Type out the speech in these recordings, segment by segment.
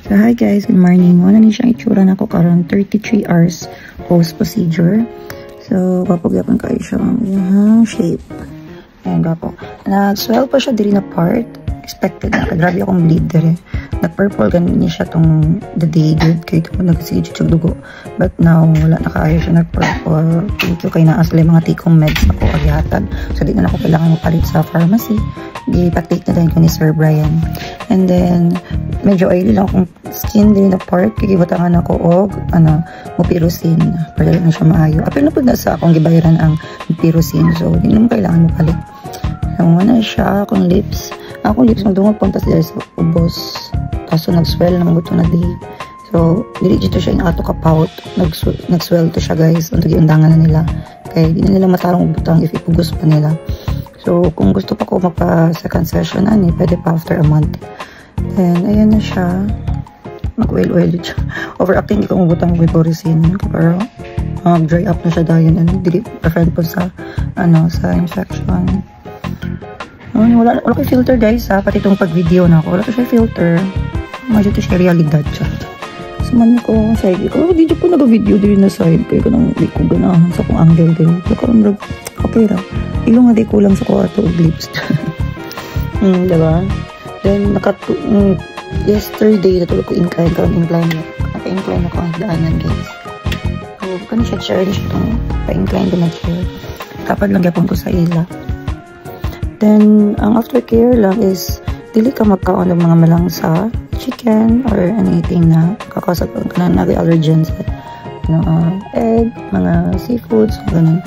So hi guys, good morning. Wala ni siyang itsura na ko karon 33 hours post procedure. So papagyapan kayo siya ang shape. Ayan gapo. Nag-swell pa siya diri na part. Expected na. Grabe akong bleed dere. Nag-purple ganun niya siya tong the day good. Kaya ko nag-sige siya dugo. But now, wala na kaya siya nag-purple. Thank you kay naasli mga tikong meds ako agihatan. So di na ako kailangan mapalit sa pharmacy. Ipatake na din ko ni Sir Brian. And then, medyo oily lang akong skin din na part. Kikibatangan ako og mupirusin. Para lang siya maayo. Apil na po na sa akong gibayaran ang mupirusin. So, di naman kailangan mapalit. So, na siya akong lips. Akong lips magdungog puntas dahil sa ubos. Kaso nag-swell na mabuto na day. So, dili dito siya inato ka-pout. Nag-swell to siya guys. Ang tagi-undangan na nila. Kaya di na nila matarong butang if ipugos pa nila. So, kung gusto pa ko magpa-second session, pwede pa after a month. Then, ayan na siya. Mag-oil-oil siya. Overacting, di ko mabutang Vaporisin. Pero, dry up na siya dahil dili preferred po sa, sa infection. Wala ko filter guys ha, pati itong pag-video na ako. Wala ko siya filter. Medyo ito siya realidad siya. Suman ko side ko. Di ko nag-video din na side. Kaya ko nang di ko ganahan sa kong angle din. So karon okay ra. Ilo nga di kulang sa ko ato lips. Diba? Then yesterday natulog ko incline. Karon incline. Naka-incline ako ang daanan guys. So kani siya chair siya itong pa-incline ko na chair. Kapag lang yapon ko sa ila. Then, ang aftercare lang is dili ka magkaon ng mga malangsa, chicken, or anything na kakasap ka na allergens. Egg, mga seafoods, ganun.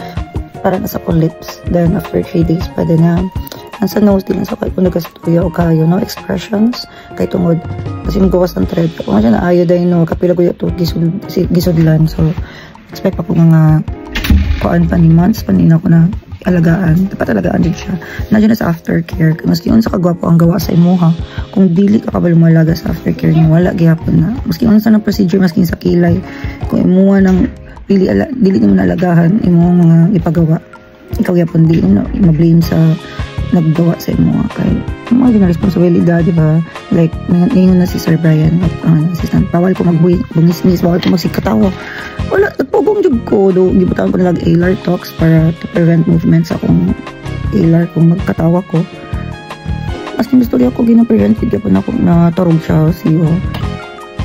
Para nasa ko lips. Then, after 3 days, pwede na. Nasa nose, din sa kung nagkasituya o kayo, no expressions, kay tungod. Kasi magawas ng thread. Kung nga siya na ayo dahil, no, kapila ko ito, gisudlan. So, expect ako mga kuan pa ni months, panina ko na alagaan, dapat alagaan din siya. Nandiyan na sa aftercare. Maski yun sa kagwapo ang gawa sa imuha. Kung dili ka kabalo malaga sa aftercare niya, wala gihapon na. Maski yun sa ng procedure, maski sa kilay. Kung imuha ng dili naman alagahan, imuha mga ipagawa. Ikaw gihapon di na ma-blame sa naggawa sa imuha. Kaya mga din na responsibilidad, di ba? Like, ngayon na si Sir Brian, assistant, bawal ko magbungis-ngis, bawal ko magsikatawa. Wala, nagpugong jug ko. Gibutan ko nilag ALAR talks para to prevent movements akong ALAR kung magkatawa ko. As in, gusto ako gina-prevent, hindi pa na ako natarog siya siyo.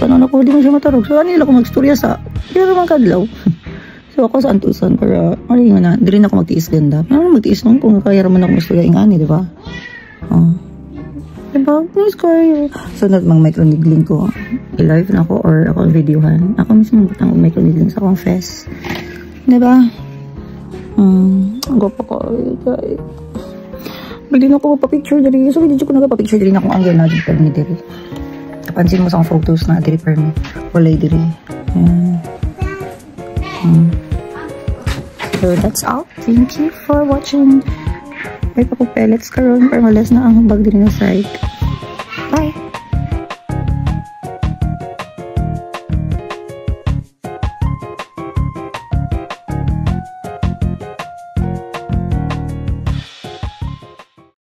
Paano ako, hindi mo siya matarog. So, nila ko mag-storya sa, hindi naman kadlaw. So, ako sa antusan para, maling na, di rin ako magtiis ganda. Ano magtiis nung kung kaya naman ako mag-storya ingani, di ba? Diba? Nice kayo. So, mga micronigling ko. I-live na ako or ako videohan. Ako mismo butang micronigling sa akong fest. Diba? Ang gopa ko. Bili na ako pa-picture diri. So, hindi ko nagpa-picture diri na akong angle na dito ni diri. Kapansin mo sa akong photos na diri per me. Walay diri. So, that's all. Thank you for watching. May pa ko pellets karon para malas na ang bag din na side. Bye!